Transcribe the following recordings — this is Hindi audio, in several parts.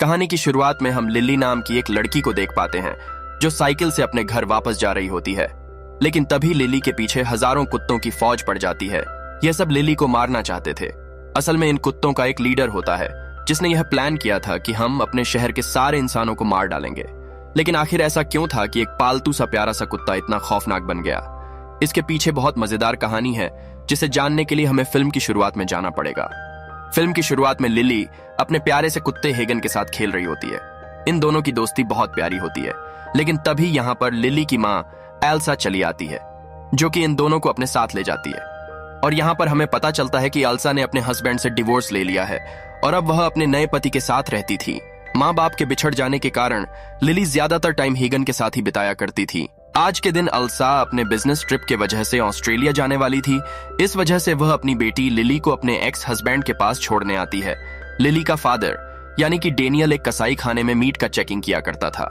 कहानी की शुरुआत में हम लिली नाम की एक लड़की को देख पाते हैं जो साइकिल से अपने घर वापस जा रही होती है। लेकिन तभी लिली के पीछे हजारों कुत्तों की फौज पड़ जाती है। यह सब लिली को मारना चाहते थे। असल में इन कुत्तों का एक लीडर होता है जिसने यह प्लान किया था कि हम अपने शहर के सारे इंसानों को मार डालेंगे। लेकिन आखिर ऐसा क्यों था कि एक पालतू सा प्यारा सा कुत्ता इतना खौफनाक बन गया? इसके पीछे बहुत मजेदार कहानी है जिसे जानने के लिए हमें फिल्म की शुरुआत में जाना पड़ेगा। फिल्म की शुरुआत में लिली अपने प्यारे से कुत्ते हेगन के साथ खेल रही होती है। इन दोनों की दोस्ती बहुत प्यारी होती है। लेकिन तभी यहाँ पर लिली की माँ एल्सा चली आती है जो कि इन दोनों को अपने साथ ले जाती है। और यहाँ पर हमें पता चलता है कि एल्सा ने अपने हस्बैंड से डिवोर्स ले लिया है और अब वह अपने नए पति के साथ रहती थी। माँ बाप के बिछड़ जाने के कारण लिली ज्यादातर टाइम हेगन के साथ ही बिताया करती थी। आज के दिन एल्सा अपने बिजनेस ट्रिप के वजह से ऑस्ट्रेलिया जाने वाली थी। इस वजह से वह अपनी बेटी लिली को अपने एक्स हस्बैंड के पास छोड़ने आती है। लिली का फादर यानी कि डेनियल एक कसाई खाने में मीट का चेकिंग किया करता था।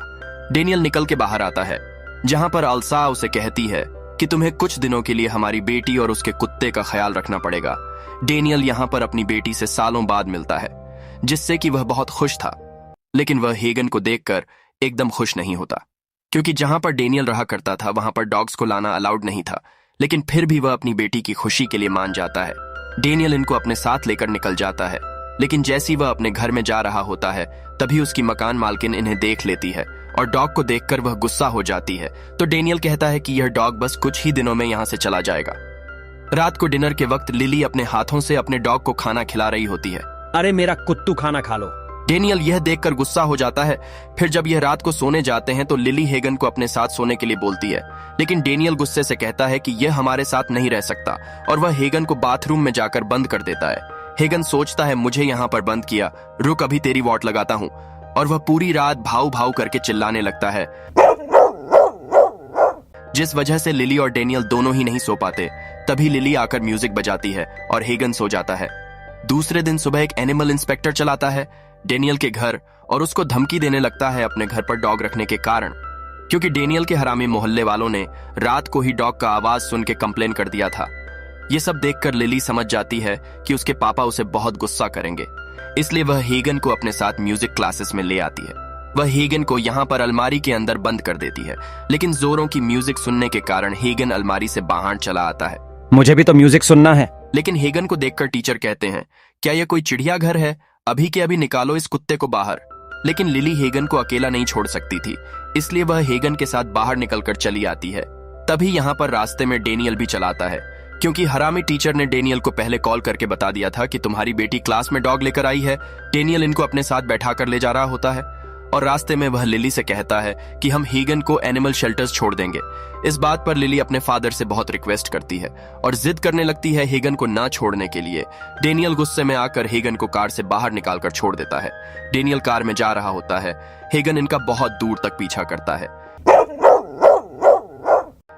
डेनियल निकल के बाहर आता है जहां पर एल्सा उसे कहती है कि तुम्हें कुछ दिनों के लिए हमारी बेटी और उसके कुत्ते का ख्याल रखना पड़ेगा। डेनियल यहाँ पर अपनी बेटी से सालों बाद मिलता है जिससे कि वह बहुत खुश था। लेकिन वह हेगन को देखकर एकदम खुश नहीं होता क्योंकि जहां पर डेनियल रहा करता था वहां पर डॉग्स को लाना अलाउड नहीं था। लेकिन फिर भी वह अपनी बेटी की खुशी के लिए मान जाता है। डेनियल इनको अपने साथ लेकर निकल जाता है। लेकिन जैसी वह अपने घर में जा रहा होता है तभी उसकी मकान मालकिन इन्हें देख लेती है और डॉग को देखकर वह गुस्सा हो जाती है। तो डेनियल कहता है कि यह डॉग बस कुछ ही दिनों में यहाँ से चला जाएगा। रात को डिनर के वक्त लिली अपने हाथों से अपने डॉग को खाना खिला रही होती है। अरे मेरा कुत्तू खाना खा लो। डेनियल यह देखकर गुस्सा हो जाता है। फिर जब यह रात को सोने जाते हैं तो लिली हेगन को अपने साथ सोने के लिए बोलती है। लेकिन डेनियल गुस्से से कहता है कि यह हमारे साथ नहीं रह सकता और वह हेगन को बाथरूम में जाकर बंद कर देता है। हेगन सोचता है मुझे यहाँ पर बंद किया, रुक अभी तेरी वॉट लगाता हूँ। और वह पूरी रात भाव भाव करके चिल्लाने लगता है जिस वजह से लिली और डेनियल दोनों ही नहीं सो पाते। तभी लिली आकर म्यूजिक बजाती है और हेगन सो जाता है। दूसरे दिन सुबह एक एनिमल इंस्पेक्टर चलाता है डेनियल के घर और उसको धमकी देने लगता है अपने घर पर डॉग रखने के कारण, क्योंकि डेनियल के हरामी मोहल्ले वालों ने रात को ही डॉग का आवाज सुन के कंप्लेन कर दिया था। ये सब देखकर लिली समझ जाती है कि उसके पापा उसे बहुत गुस्सा करेंगे। इसलिए वह हेगन को अपने साथ म्यूजिक क्लासेस में ले आती है। वह हेगन को यहाँ पर अलमारी के अंदर बंद कर देती है। लेकिन जोरों की म्यूजिक सुनने के कारण हेगन अलमारी से बाहर चला आता है। मुझे भी तो म्यूजिक सुनना है। लेकिन हेगन को देखकर टीचर कहते हैं क्या यह कोई चिड़िया घर है? अभी के अभी निकालो इस कुत्ते को बाहर। लेकिन लिली हेगन को अकेला नहीं छोड़ सकती थी, इसलिए वह हेगन के साथ बाहर निकलकर चली आती है। तभी यहाँ पर रास्ते में डेनियल भी चलाता है क्योंकि हरामी टीचर ने डेनियल को पहले कॉल करके बता दिया था कि तुम्हारी बेटी क्लास में डॉग लेकर आई है। डेनियल इनको अपने साथ बैठा कर ले जा रहा होता है और रास्ते में वह लिली से कहता है कि हम हेगन को एनिमल शेल्टर्स छोड़ देंगे। इस बात पर लिली अपने फादर से बहुत रिक्वेस्ट करती है और जिद करने लगती है हेगन को ना छोड़ने के लिए। डेनियल गुस्से में आकर हेगन को कार से बाहर निकालकर छोड़ देता है। डेनियल कार में जा रहा होता है। हेगन इनका बहुत दूर तक पीछा करता है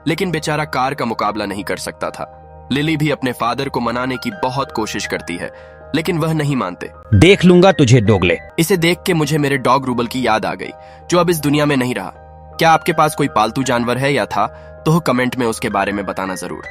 लेकिन बेचारा कार का मुकाबला नहीं कर सकता था। लिली भी अपने फादर को मनाने की बहुत कोशिश करती है लेकिन वह नहीं मानते। देख लूंगा तुझे डोगले। इसे देख के मुझे मेरे डॉग रूबल की याद आ गई जो अब इस दुनिया में नहीं रहा। क्या आपके पास कोई पालतू जानवर है या था? तो कमेंट में उसके बारे में बताना जरूर।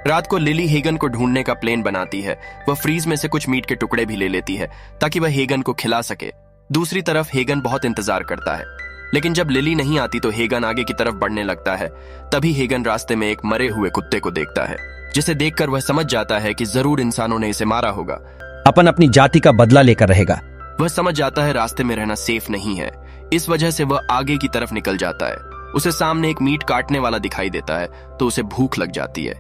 रात को लिली हेगन को ढूंढने का प्लान बनाती है। वह फ्रीज में से कुछ मीट के टुकड़े भी ले लेती है ताकि वह हेगन को खिला सके। दूसरी तरफ हेगन बहुत इंतजार करता है लेकिन जब लिली नहीं आती तो हेगन आगे की तरफ बढ़ने लगता है। तभी हेगन रास्ते में एक मरे हुए कुत्ते को देखता है जिसे देखकर वह समझ जाता है कि जरूर इंसानों ने इसे मारा होगा। अपन अपनी जाति का बदला लेकर रहेगा। वह समझ जाता है रास्ते में रहना सेफ नहीं है। इस वजह से वह आगे की तरफ निकल जाता है। उसे सामने एक मीट काटने वाला दिखाई देता है तो उसे भूख लग जाती है।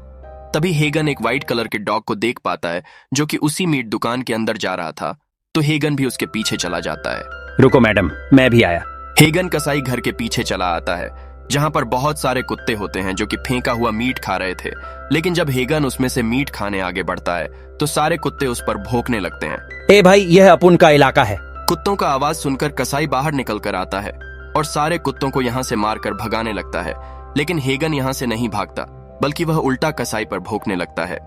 तभी हेगन एक व्हाइट कलर के डॉग को देख पाता है जो कि उसी मीट दुकान के अंदर जा रहा था। तो हेगन भी उसके पीछे चला जाता है। रुको मैडम, मैं भी आया। हेगन कसाई घर के पीछे चला आता है जहां पर बहुत सारे कुत्ते होते हैं जो कि फेंका हुआ मीट खा रहे थे। लेकिन जब हेगन उसमें से मीट खाने आगे बढ़ता है तो सारे कुत्ते उस पर भौंकने लगते हैं। ए भाई, यह अपन का इलाका है। कुत्तों का आवाज सुनकर कसाई बाहर निकल कर आता है और सारे कुत्तों को यहाँ से मारकर भगाने लगता है। लेकिन हेगन यहाँ से नहीं भागता बल्कि वह उल्टा कसाई पर भौंकने लगता है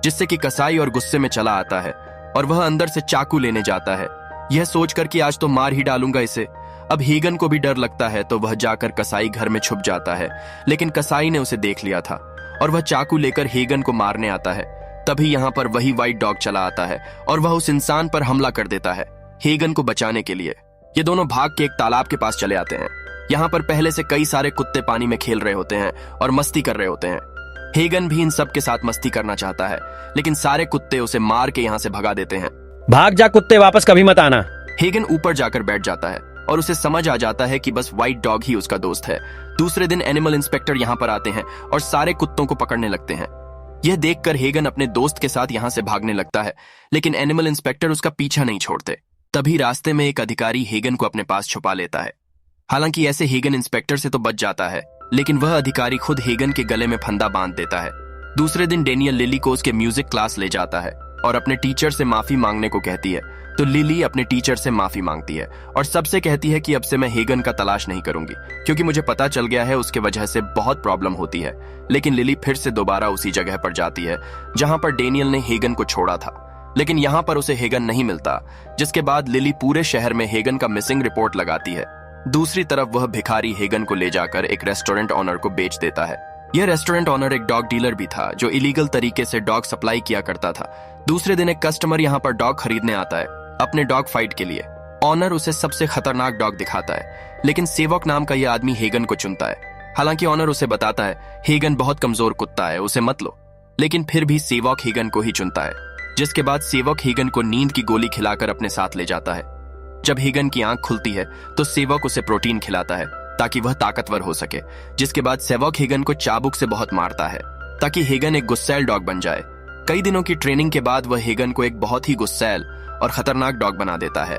जिससे कि कसाई और गुस्से में चला आता है और वह अंदर से चाकू लेने जाता है यह सोचकर कि आज तो मार ही डालूंगा इसे। अब हेगन को भी डर लगता है तो वह जाकर कसाई घर में छुप जाता है। लेकिन कसाई ने उसे देख लिया था और वह चाकू लेकर हेगन को मारने आता है। तभी यहाँ पर वही व्हाइट डॉग चला आता है और वह उस इंसान पर हमला कर देता है। हेगन को बचाने के लिए। ये दोनों भाग के एक तालाब के पास चले आते हैं। यहाँ पर पहले से कई सारे कुत्ते पानी में खेल रहे होते हैं और मस्ती कर रहे होते हैं। हेगन भी इन सब के साथ मस्ती करना चाहता है, लेकिन सारे कुत्ते उसे मार के यहाँ से भगा देते हैं। भाग जा कुत्ते, वापस कभी मत आना। हेगन ऊपर जाकर बैठ जाता है और उसे समझ आ जाता है कि बस व्हाइट डॉग ही उसका दोस्त है। दूसरे दिन एनिमल इंस्पेक्टर यहाँ पर आते हैं और सारे कुत्तों को पकड़ने लगते हैं। यह देखकर हेगन अपने दोस्त के साथ यहाँ से भागने लगता है, लेकिन एनिमल इंस्पेक्टर उसका पीछा नहीं छोड़ते। तभी रास्ते में एक अधिकारी हेगन को अपने पास छुपा लेता है। हालांकि ऐसे हेगन इंस्पेक्टर से तो बच जाता है, लेकिन वह अधिकारी खुद हेगन के गले में फंदा बांध देता है। दूसरे दिन डेनियल लिली को उसके म्यूजिक क्लास ले जाता है और अपने टीचर से माफी मांगने को कहती है। तो लिली अपने टीचर से माफी मांगती है और सबसे कहती है कि अब से मैं हेगन का तलाश नहीं करूंगी, क्योंकि मुझे पता चल गया है उसके वजह से बहुत प्रॉब्लम होती है। लेकिन लिली फिर से दोबारा उसी जगह पर जाती है जहां पर डेनियल ने हेगन को छोड़ा था, लेकिन यहाँ पर उसे हेगन नहीं मिलता, जिसके बाद लिली पूरे शहर में हेगन का मिसिंग रिपोर्ट लगाती है। दूसरी तरफ वह भिखारी हेगन को ले जाकर एक रेस्टोरेंट ऑनर को बेच देता है। यह रेस्टोरेंट ऑनर एक डॉग डीलर भी था जो इलीगल तरीके से डॉग सप्लाई किया करता था। दूसरे दिन एक कस्टमर यहाँ पर डॉग खरीदने आता है अपने डॉग फाइट के लिए। ऑनर उसे सबसे खतरनाक डॉग दिखाता है, लेकिन सेवक नाम का यह आदमी हेगन को चुनता है। हालांकि ऑनर उसे बताता है हेगन बहुत कमजोर कुत्ता है, उसे मत लो, लेकिन फिर भी सेवक हेगन को ही चुनता है। जिसके बाद सेवक हेगन को नींद की गोली खिलाकर अपने साथ ले जाता है। जब हेगन की आंख खुलती है तो सेवक उसे प्रोटीन खिलाता है ताकि वह ताकतवर हो सके। जिसके बाद सेवक हेगन को चाबुक से बहुत मारता है ताकि हेगन एक गुस्सैल डॉग बन जाए। कई दिनों की ट्रेनिंग के बाद वह हेगन को एक बहुत ही गुस्सैल और खतरनाक डॉग बना देता है।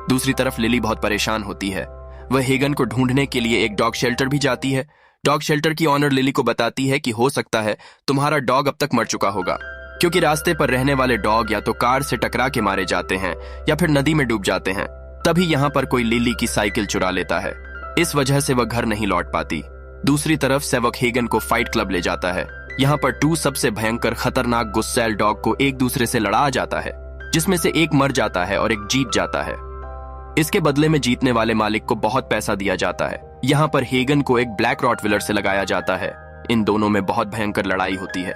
दूसरी तरफ लिली बहुत परेशान होती है। वह हेगन को ढूंढने के लिए एक डॉग शेल्टर भी जाती है। डॉग शेल्टर की ऑनर लिली को बताती है कि हो सकता है तुम्हारा डॉग अब तक मर चुका होगा, क्योंकि रास्ते पर रहने वाले डॉग या तो कार से टकरा के मारे जाते हैं या फिर नदी में डूब जाते हैं। तभी यहाँ पर कोई लिली की साइकिल चुरा लेता है, इस वजह से वह घर नहीं लौट पाती। दूसरी तरफ सेवक हेगन को फाइट क्लब ले जाता है। यहाँ पर 2 सबसे भयंकर खतरनाक गुस्सैल डॉग को एक दूसरे से लड़ा जाता है, जिसमें से एक मर जाता है और एक जीत जाता है। इसके बदले में जीतने वाले मालिक को बहुत पैसा दिया जाता है। यहाँ पर हेगन को एक ब्लैक रॉटविलर से लगाया जाता है। इन दोनों में बहुत भयंकर लड़ाई होती है,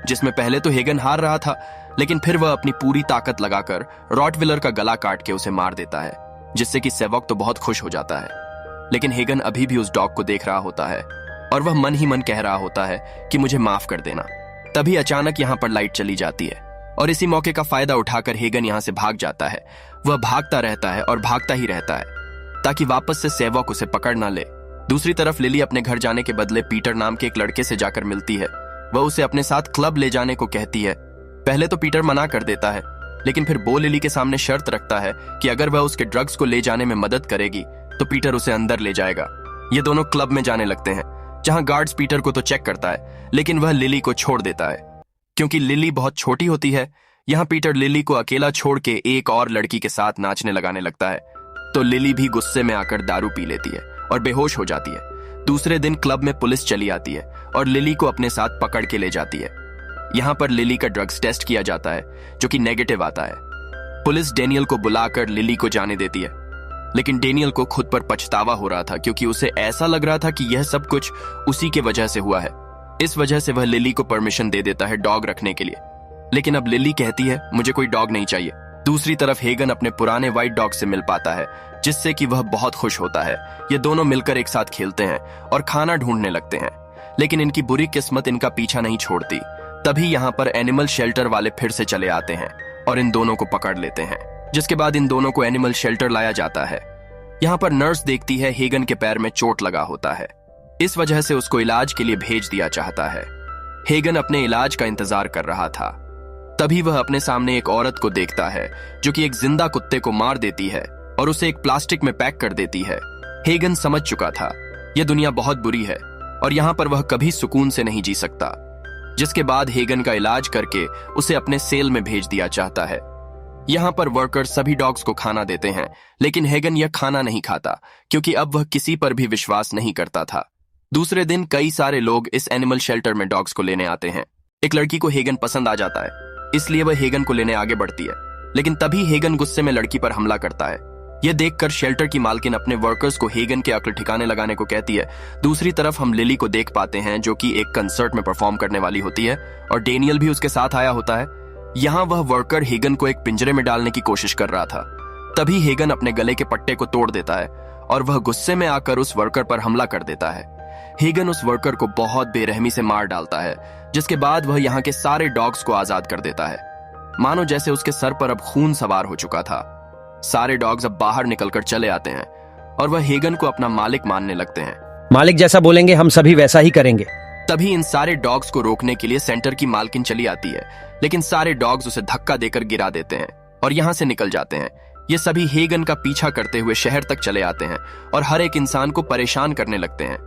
जिसमें पहले तो हेगन हार रहा था, लेकिन फिर वह अपनी पूरी ताकत लगाकर रॉटविलर का गला काट के उसे मार देता है, जिससे कि सेवक तो बहुत खुश हो जाता है। लेकिन हेगन अभी भी उस डॉग को देख रहा होता है और वह मन ही मन कह रहा होता है कि मुझे माफ कर देना। तभी अचानक यहाँ पर लाइट चली जाती है और इसी मौके का फायदा उठाकर हेगन यहाँ से भाग जाता है। वह भागता रहता है और भागता ही रहता है ताकि वापस से सेवक उसे पकड़ ना ले। दूसरी तरफ लिली अपने घर जाने के बदले पीटर नाम के एक लड़के से जाकर मिलती है। वह उसे अपने साथ क्लब ले जाने को कहती है। पहले तो पीटर मना कर देता है, लेकिन फिर बो लिली के सामने शर्त रखता है कि अगर वह उसके ड्रग्स को ले जाने में मदद करेगी तो पीटर उसे अंदर ले जाएगा। ये दोनों क्लब में जाने लगते हैं, जहां गार्ड्स पीटर को तो चेक करता है, लेकिन वह लिली को छोड़ देता है क्योंकि लिली बहुत छोटी होती है। यहाँ पीटर लिली को अकेला छोड़ के एक और लड़की के साथ नाचने लगाने लगता है, तो लिली भी गुस्से में आकर दारू पी लेती है और बेहोश हो जाती है। दूसरे दिन क्लब में पुलिस चली आती है और लिली को अपने साथ पकड़ के ले जाती है। यहाँ पर लिली का ड्रग्स टेस्ट किया जाता है, जो कि नेगेटिव आता है। पुलिस डेनियल को बुलाकर लिली को जाने देती है, लेकिन डेनियल को खुद पर पछतावा हो रहा था क्योंकि उसे ऐसा लग रहा था कि यह सब कुछ उसी के वजह से हुआ है। इस वजह से वह लिली को परमिशन दे देता है डॉग रखने के लिए, लेकिन अब लिली कहती है मुझे कोई डॉग नहीं चाहिए। दूसरी तरफ हेगन अपने पुराने व्हाइट डॉग से मिल पाता है, जिससे कि वह बहुत खुश होता है। ये दोनों मिलकर एक साथ खेलते हैं और खाना ढूंढने लगते हैं, लेकिन इनकी बुरी किस्मत इनका पीछा नहीं छोड़ती। तभी यहाँ पर एनिमल शेल्टर वाले फिर से चले आते हैं और इन दोनों को पकड़ लेते हैं, जिसके बाद इन दोनों को एनिमल शेल्टर लाया जाता है। यहाँ पर नर्स देखती है हेगन के पैर में चोट लगा होता है, इस वजह से उसको इलाज के लिए भेज दिया चाहता है। हेगन अपने इलाज का इंतजार कर रहा था। तभी वह अपने सामने एक औरत को देखता है जो कि एक जिंदा कुत्ते को मार देती है और उसे एक प्लास्टिक में पैक कर देती है। हेगन समझ चुका था यह दुनिया बहुत बुरी है और यहाँ पर वह कभी सुकून से नहीं जी सकता, जिसके बाद हेगन का इलाज करके उसे अपने सेल में भेज दिया चाहता है। यहाँ पर वर्कर सभी डॉग्स को खाना देते हैं, लेकिन हेगन यह खाना नहीं खाता क्योंकि अब वह किसी पर भी विश्वास नहीं करता था। दूसरे दिन कई सारे लोग इस एनिमल शेल्टर में डॉग्स को लेने आते हैं। एक लड़की को हेगन पसंद आ जाता है, इसलिए वह हेगन को लेने आगे बढ़ती है, लेकिन तभी हेगन गुस्से में लड़की पर हमला करता है। यह देखकर शेल्टर की मालकिन अपने वर्कर्स को हेगन के अक्ल ठिकाने लगाने को कहती है। दूसरी तरफ हम लिली को देख पाते हैं जो कि एक कंसर्ट में परफॉर्म करने वाली होती है और डेनियल भी उसके साथ आया होता है। यहाँ वह वर्कर हेगन को एक पिंजरे में डालने की कोशिश कर रहा था, तभी हेगन अपने गले के पट्टे को तोड़ देता है और वह गुस्से में आकर उस वर्कर पर हमला कर देता है। हेगन उस वर्कर को बहुत बेरहमी से मार डालता है, जिसके बाद वह यहाँ के सारे डॉग्स को आजाद कर देता है, मानो जैसे उसके सर पर अब खून सवार हो चुका था। सारे डॉग्स अब बाहर निकलकर चले आते हैं और वह हेगन को अपना मालिक मानने लगते हैं। मालिक जैसा बोलेंगे हम सभी वैसा ही करेंगे। तभी इन सारे डॉग्स को रोकने के लिए सेंटर की मालकिन चली आती है, लेकिन सारे डॉग्स उसे धक्का देकर गिरा देते हैं और यहाँ से निकल जाते हैं। ये सभी हेगन का पीछा करते हुए शहर तक चले आते हैं और हर एक इंसान को परेशान करने लगते हैं।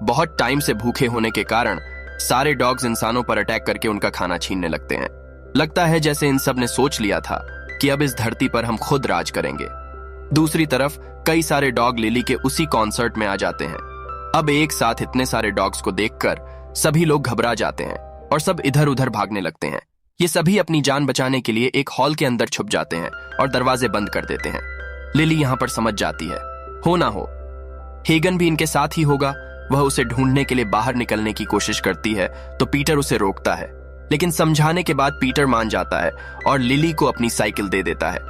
बहुत टाइम से भूखे होने के कारण सारे डॉग्स इंसानों पर अटैक करके उनका खाना छीनने लगते हैं। लगता है जैसे इन सब ने सोच लिया था कि अब इस धरती पर हम खुद राज करेंगे। दूसरी तरफ कई सारे डॉग लिली के उसी कॉन्सर्ट में आ जाते हैं। अब एक साथ इतने सारे डॉग्स को देखकर सभी लोग घबरा जाते हैं और सब इधर उधर भागने लगते हैं। ये सभी अपनी जान बचाने के लिए एक हॉल के अंदर छुप जाते हैं और दरवाजे बंद कर देते हैं। लिली यहाँ पर समझ जाती है, हो ना हो हेगन भी इनके साथ ही होगा। वह उसे ढूंढने के लिए बाहर निकलने की कोशिश करती है तो पीटर उसे रोकता है, लेकिन समझाने के बाद पीटर मान जाता है और लिली को अपनी साइकिल दे देता है।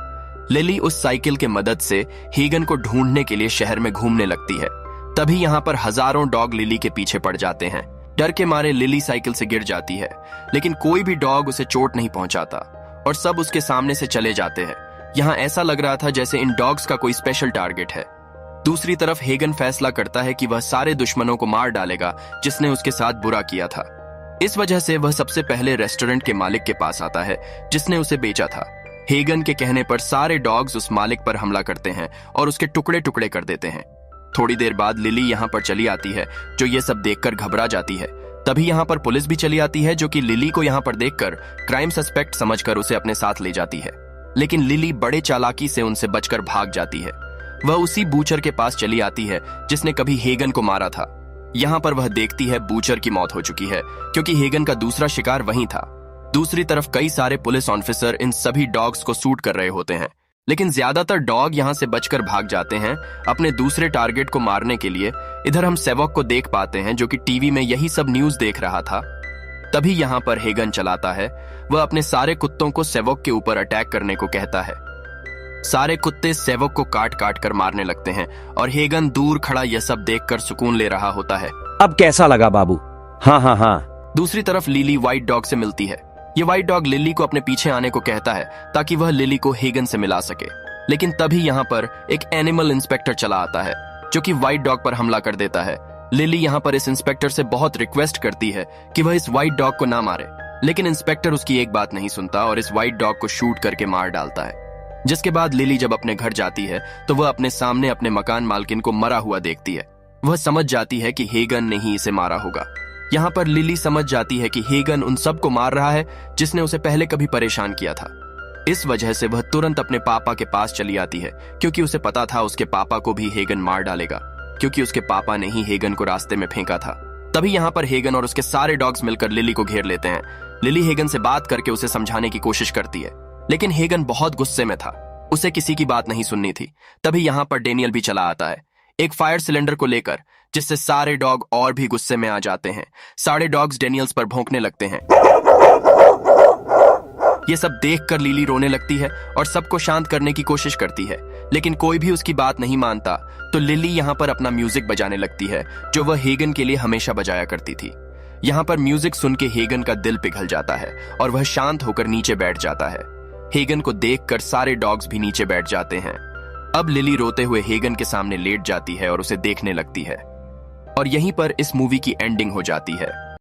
लिली उस साइकिल के मदद से हेगन को ढूंढने के लिए शहर में घूमने लगती है। तभी यहाँ पर हजारों डॉग लिली के पीछे पड़ जाते हैं। डर के मारे लिली साइकिल से गिर जाती है, लेकिन कोई भी डॉग उसे चोट नहीं पहुंचाता और सब उसके सामने से चले जाते हैं। यहाँ ऐसा लग रहा था जैसे इन डॉग्स का कोई स्पेशल टारगेट है। दूसरी तरफ हेगन फैसला करता है कि वह सारे दुश्मनों को मार डालेगा जिसने उसके साथ बुरा किया था। इस वजह से वह सबसे पहले रेस्टोरेंट के मालिक के पास आता है जिसने उसे बेचा था। हेगन के कहने पर सारे डॉग्स उस मालिक पर हमला करते हैं और उसके टुकड़े टुकड़े कर देते हैं। थोड़ी देर बाद लिली यहाँ पर चली आती है, जो ये सब देखकर घबरा जाती है। तभी यहाँ पर पुलिस भी चली आती है, जो कि लिली को यहाँ पर देखकर क्राइम सस्पेक्ट समझकर उसे अपने साथ ले जाती है। लेकिन लिली बड़े चालाकी से उनसे बचकर भाग जाती है। वह उसी बूचर के पास चली आती है जिसने कभी हेगन को मारा था। यहाँ पर वह देखती है बूचर की मौत हो चुकी है, क्योंकि हेगन का दूसरा शिकार वहीं था। दूसरी तरफ कई सारे पुलिस ऑफिसर इन सभी डॉग्स को शूट कर रहे होते हैं, लेकिन ज्यादातर डॉग यहाँ से बचकर भाग जाते हैं अपने दूसरे टारगेट को मारने के लिए। इधर हम सेवक को देख पाते हैं, जो कि टीवी में यही सब न्यूज देख रहा था। तभी यहाँ पर हेगन चलाता है। वह अपने सारे कुत्तों को सेवक के ऊपर अटैक करने को कहता है। सारे कुत्ते सेवक को काट काट कर मारने लगते हैं और हेगन दूर खड़ा यह सब देखकर सुकून ले रहा होता है। अब कैसा लगा बाबू? हाँ हाँ हाँ। दूसरी तरफ लिली व्हाइट डॉग से मिलती है। ये व्हाइट डॉग लिली को अपने पीछे आने को कहता है ताकि वह लिली को हेगन से मिला सके। लेकिन तभी यहाँ पर एक एनिमल इंस्पेक्टर चला आता है, जो कि व्हाइट डॉग पर हमला कर देता है। लिली यहाँ पर इस इंस्पेक्टर से बहुत रिक्वेस्ट करती है कि वह इस व्हाइट डॉग को ना मारे, लेकिन इंस्पेक्टर उसकी एक बात नहीं सुनता और इस व्हाइट डॉग को शूट करके मार डालता है। जिसके बाद लिली जब अपने घर जाती है तो वह अपने सामने अपने मकान मालकिन को मरा हुआ देखती है। वह समझ जाती है कि हेगन ने ही इसे मारा होगा। यहाँ पर लिली समझ जाती है कि हेगन उन सब को मार रहा है जिसने उसे पहले कभी परेशान किया था। इस वजह से वह तुरंत अपने पापा के पास चली आती है, क्योंकि उसे पता था उसके पापा को भी हेगन मार डालेगा, क्योंकि उसके पापा ने ही हेगन को रास्ते में फेंका था। तभी यहाँ पर हेगन और उसके सारे डॉग्स मिलकर लिली को घेर लेते हैं। लिली हेगन से बात करके उसे समझाने की कोशिश करती है, लेकिन हेगन बहुत गुस्से में था। उसे किसी की बात नहीं सुननी थी। तभी यहाँ पर डेनियल भी चला आता है, एक फायर सिलेंडर को लेकर, जिससे सारे डॉग और भी गुस्से में आ जाते हैं। सारे डॉग्स डेनियल्स पर भौंकने लगते हैं। ये सब देखकर लिली रोने लगती है और सबको शांत करने की कोशिश करती है, लेकिन कोई भी उसकी बात नहीं मानता। तो लिली यहाँ पर अपना म्यूजिक बजाने लगती है, जो वह हेगन के लिए हमेशा बजाया करती थी। यहाँ पर म्यूजिक सुन के हेगन का दिल पिघल जाता है और वह शांत होकर नीचे बैठ जाता है। हेगन को देखकर सारे डॉग्स भी नीचे बैठ जाते हैं। अब लिली रोते हुए हेगन के सामने लेट जाती है और उसे देखने लगती है। और यहीं पर इस मूवी की एंडिंग हो जाती है।